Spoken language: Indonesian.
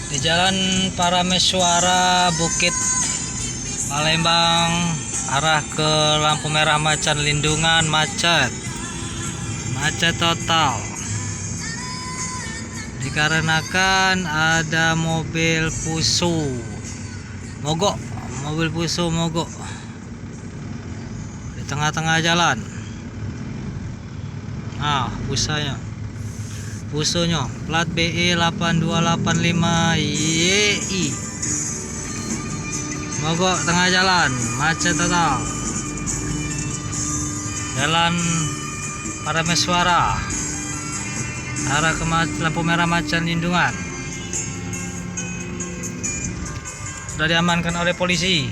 Di Jalan Parameswara, Bukit Palembang, arah ke lampu merah Macan Lindungan, macet total dikarenakan ada mobil pusu mogok di tengah-tengah jalan. Nah, pusunya plat BE 8285 YI mogok tengah jalan, macet total. Jalan Parameswara, arah ke lampu merah Macan Lindungan, sudah diamankan oleh polisi.